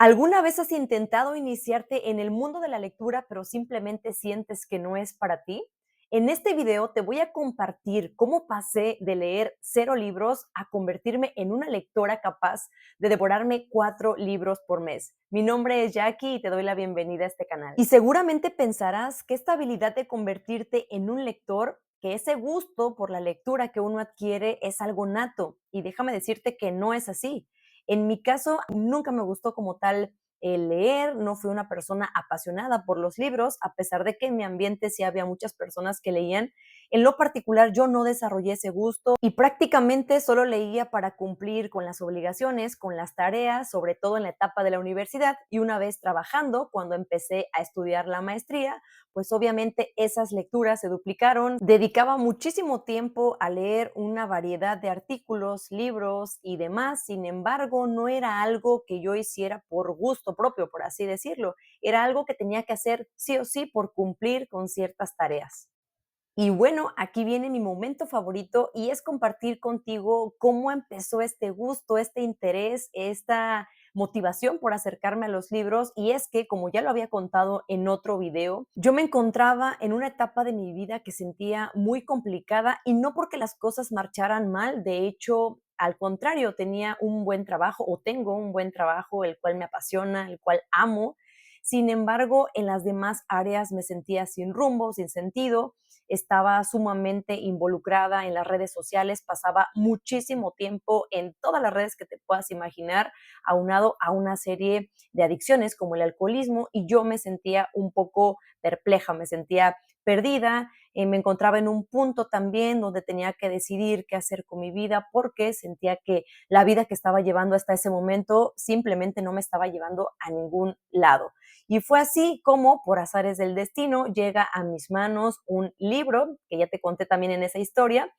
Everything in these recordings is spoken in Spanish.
¿Alguna vez has intentado iniciarte en el mundo de la lectura, pero simplemente sientes que no es para ti? En este video te voy a compartir cómo pasé de leer 0 libros a convertirme en una lectora capaz de devorarme 4 libros por mes. Mi nombre es Jackie y te doy la bienvenida a este canal. Y seguramente pensarás que esta habilidad de convertirte en un lector, que ese gusto por la lectura que uno adquiere es algo nato. Y déjame decirte que no es así. En mi caso, nunca me gustó como tal leer, no fui una persona apasionada por los libros, a pesar de que en mi ambiente sí había muchas personas que leían. En lo particular, yo no desarrollé ese gusto y prácticamente solo leía para cumplir con las obligaciones, con las tareas, sobre todo en la etapa de la universidad. Y una vez trabajando, cuando empecé a estudiar la maestría, pues obviamente esas lecturas se duplicaron. Dedicaba muchísimo tiempo a leer una variedad de artículos, libros y demás. Sin embargo, no era algo que yo hiciera por gusto propio, por así decirlo. Era algo que tenía que hacer sí o sí por cumplir con ciertas tareas. Y bueno, aquí viene mi momento favorito y es compartir contigo cómo empezó este gusto, este interés, esta motivación por acercarme a los libros. Y es que, como ya lo había contado en otro video, yo me encontraba en una etapa de mi vida que sentía muy complicada y no porque las cosas marcharan mal. De hecho, al contrario, tenía un buen trabajo o tengo un buen trabajo, el cual me apasiona, el cual amo. Sin embargo, en las demás áreas me sentía sin rumbo, sin sentido. Estaba sumamente involucrada en las redes sociales, pasaba muchísimo tiempo en todas las redes que te puedas imaginar, aunado a una serie de adicciones como el alcoholismo, y yo me sentía un poco perpleja, me sentía perdida. Me encontraba en un punto también donde tenía que decidir qué hacer con mi vida, porque sentía que la vida que estaba llevando hasta ese momento simplemente no me estaba llevando a ningún lado. Y fue así como, por azares del destino, llega a mis manos un libro, que ya te conté también en esa historia.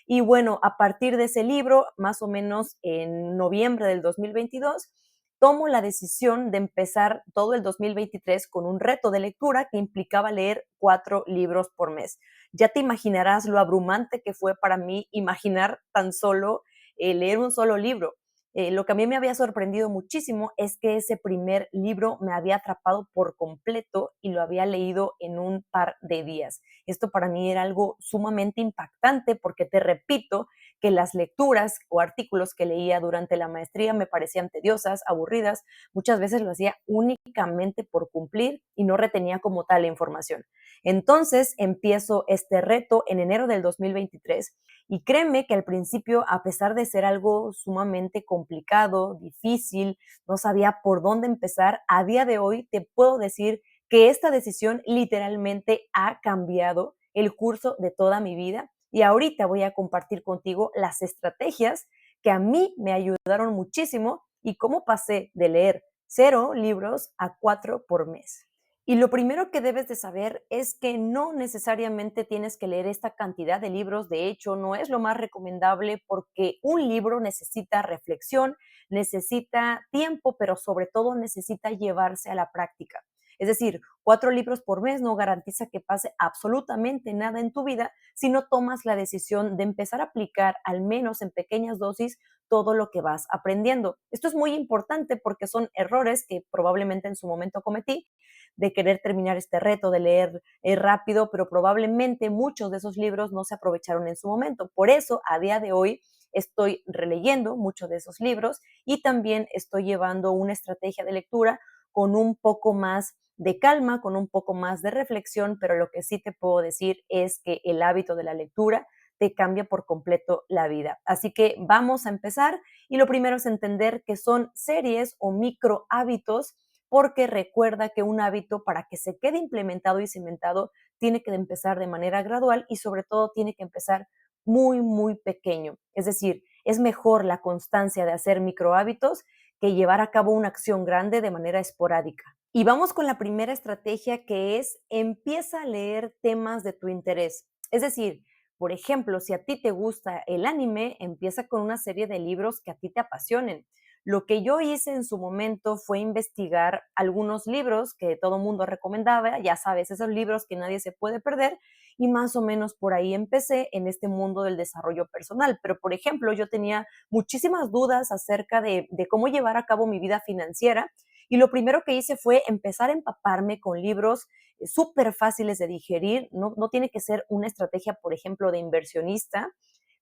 Y bueno, a partir de ese libro, más o menos en noviembre del 2022, tomo la decisión de empezar todo el 2023 con un reto de lectura que implicaba leer 4 libros por mes. Ya te imaginarás lo abrumante que fue para mí imaginar tan solo leer un solo libro. Lo que a mí me había sorprendido muchísimo es que ese primer libro me había atrapado por completo y lo había leído en un par de días. Esto para mí era algo sumamente impactante porque te repito que las lecturas o artículos que leía durante la maestría me parecían tediosas, aburridas. Muchas veces lo hacía únicamente por cumplir y no retenía como tal la información. Entonces empiezo este reto en enero del 2023 y créeme que al principio, a pesar de ser algo sumamente complicado, difícil, no sabía por dónde empezar, a día de hoy te puedo decir que esta decisión literalmente ha cambiado el curso de toda mi vida. Y ahorita voy a compartir contigo las estrategias que a mí me ayudaron muchísimo y cómo pasé de leer 0 libros a 4 por mes. Y lo primero que debes de saber es que no necesariamente tienes que leer esta cantidad de libros. De hecho, no es lo más recomendable porque un libro necesita reflexión, necesita tiempo, pero sobre todo necesita llevarse a la práctica. Es decir, 4 libros por mes no garantiza que pase absolutamente nada en tu vida si no tomas la decisión de empezar a aplicar, al menos en pequeñas dosis, todo lo que vas aprendiendo. Esto es muy importante porque son errores que probablemente en su momento cometí, de querer terminar este reto, de leer rápido, pero probablemente muchos de esos libros no se aprovecharon en su momento. Por eso, a día de hoy, estoy releyendo muchos de esos libros y también estoy llevando una estrategia de lectura con un poco más de calma, con un poco más de reflexión, pero lo que sí te puedo decir es que el hábito de la lectura te cambia por completo la vida. Así que vamos a empezar y lo primero es entender que son series o micro hábitos, porque recuerda que un hábito, para que se quede implementado y cimentado, tiene que empezar de manera gradual y sobre todo tiene que empezar muy, muy pequeño. Es decir, es mejor la constancia de hacer micro hábitos que llevar a cabo una acción grande de manera esporádica. Y vamos con la primera estrategia, que es empieza a leer temas de tu interés. Es decir, por ejemplo, si a ti te gusta el anime, empieza con una serie de libros que a ti te apasionen. Lo que yo hice en su momento fue investigar algunos libros que todo mundo recomendaba, ya sabes, esos libros que nadie se puede perder, y más o menos por ahí empecé en este mundo del desarrollo personal. Pero, por ejemplo, yo tenía muchísimas dudas acerca de cómo llevar a cabo mi vida financiera Y lo primero que hice fue empezar a empaparme con libros súper fáciles de digerir. No tiene que ser una estrategia, por ejemplo, de inversionista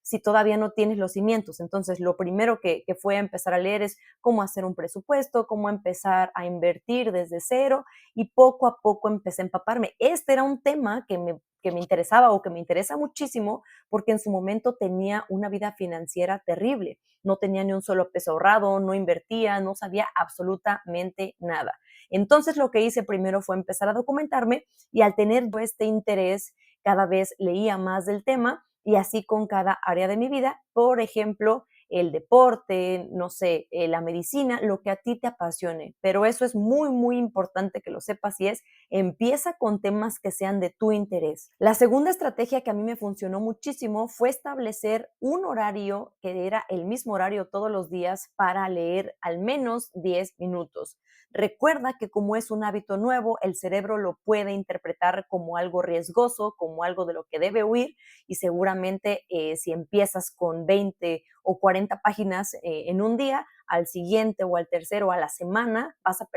si todavía no tienes los cimientos. Entonces, lo primero que fue a empezar a leer es cómo hacer un presupuesto, cómo empezar a invertir desde cero, y poco a poco empecé a empaparme. Este era un tema que me interesaba o que me interesa muchísimo porque en su momento tenía una vida financiera terrible. No tenía ni un solo peso ahorrado, no invertía, no sabía absolutamente nada. Entonces lo que hice primero fue empezar a documentarme, y al tener yo este interés, cada vez leía más del tema, y así con cada área de mi vida. Por ejemplo, el deporte, no sé, la medicina, lo que a ti te apasione. Pero eso es muy, muy importante que lo sepas, y es: empieza con temas que sean de tu interés. La segunda estrategia que a mí me funcionó muchísimo fue establecer un horario que era el mismo horario todos los días para leer al menos 10 minutos. Recuerda que como es un hábito nuevo, el cerebro lo puede interpretar como algo riesgoso, como algo de lo que debe huir, y seguramente si empiezas con 20 o 40 páginas en un día, al siguiente o al tercero o a la semana vas a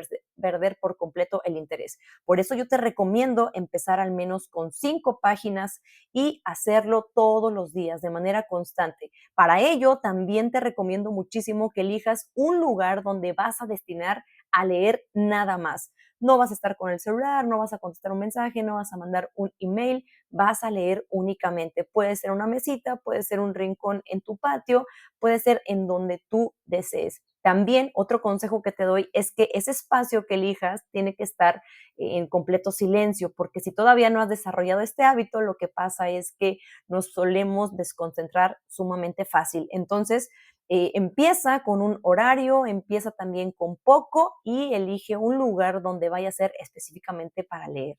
perder por completo el interés. Por eso yo te recomiendo empezar al menos con 5 páginas y hacerlo todos los días de manera constante. Para ello, también te recomiendo muchísimo que elijas un lugar donde vas a destinar a leer nada más. No vas a estar con el celular, no vas a contestar un mensaje, no vas a mandar un email, vas a leer únicamente. Puede ser una mesita, puede ser un rincón en tu patio, puede ser en donde tú desees. También otro consejo que te doy es que ese espacio que elijas tiene que estar en completo silencio, porque si todavía no has desarrollado este hábito, lo que pasa es que nos solemos desconcentrar sumamente fácil. Entonces, empieza con un horario, empieza también con poco, y elige un lugar donde vaya a ser específicamente para leer.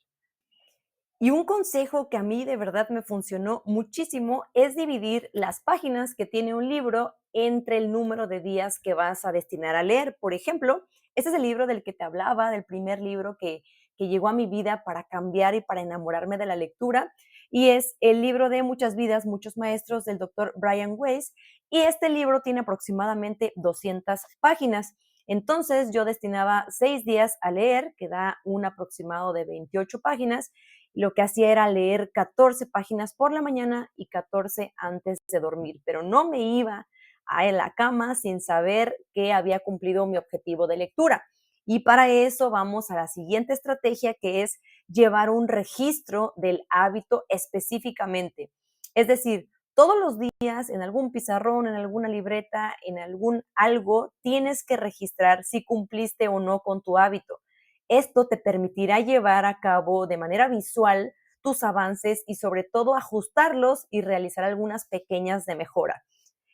Y un consejo que a mí de verdad me funcionó muchísimo es dividir las páginas que tiene un libro entre el número de días que vas a destinar a leer. Por ejemplo, este es el libro del que te hablaba, del primer libro que llegó a mi vida para cambiar y para enamorarme de la lectura, y es el libro de Muchas vidas, muchos maestros, del doctor Brian Weiss, y este libro tiene aproximadamente 200 páginas. Entonces yo destinaba 6 días a leer, que da un aproximado de 28 páginas. Lo que hacía era leer 14 páginas por la mañana y 14 antes de dormir, pero no me iba a la cama sin saber que había cumplido mi objetivo de lectura. Y para eso vamos a la siguiente estrategia, que es llevar un registro del hábito específicamente. Es decir, todos los días en algún pizarrón, en alguna libreta, en algún algo, tienes que registrar si cumpliste o no con tu hábito. Esto te permitirá llevar a cabo de manera visual tus avances, y sobre todo ajustarlos y realizar algunas pequeñas de mejora.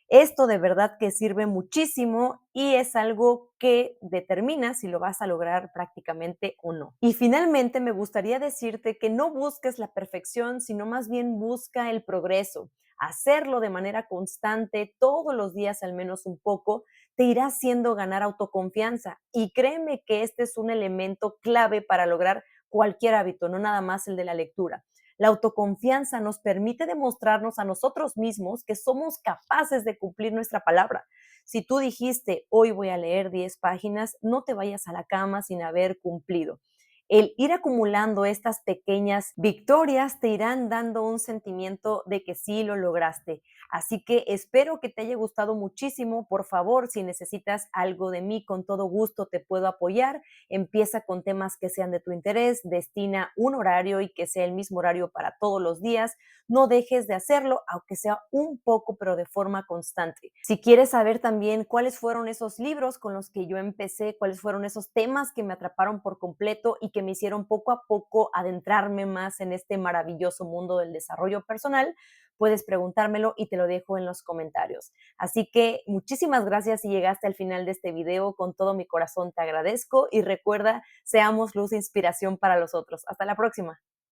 Esto de verdad que sirve muchísimo, y es algo que determina si lo vas a lograr prácticamente o no. Y finalmente me gustaría decirte que no busques la perfección, sino más bien busca el progreso. Hacerlo de manera constante, todos los días al menos un poco, te irá haciendo ganar autoconfianza. Y créeme que este es un elemento clave para lograr cualquier hábito, no nada más el de la lectura. La autoconfianza nos permite demostrarnos a nosotros mismos que somos capaces de cumplir nuestra palabra. Si tú dijiste: hoy voy a leer 10 páginas, no te vayas a la cama sin haber cumplido. El ir acumulando estas pequeñas victorias te irán dando un sentimiento de que sí lo lograste. Así que espero que te haya gustado muchísimo. Por favor, si necesitas algo de mí, con todo gusto te puedo apoyar. Empieza con temas que sean de tu interés, destina un horario y que sea el mismo horario para todos los días. No dejes de hacerlo, aunque sea un poco, pero de forma constante. Si quieres saber también cuáles fueron esos libros con los que yo empecé, cuáles fueron esos temas que me atraparon por completo y que me hicieron poco a poco adentrarme más en este maravilloso mundo del desarrollo personal, puedes preguntármelo y te lo dejo en los comentarios. Así que muchísimas gracias si llegaste al final de este video. Con todo mi corazón te agradezco, y recuerda, seamos luz e inspiración para los otros. Hasta la próxima.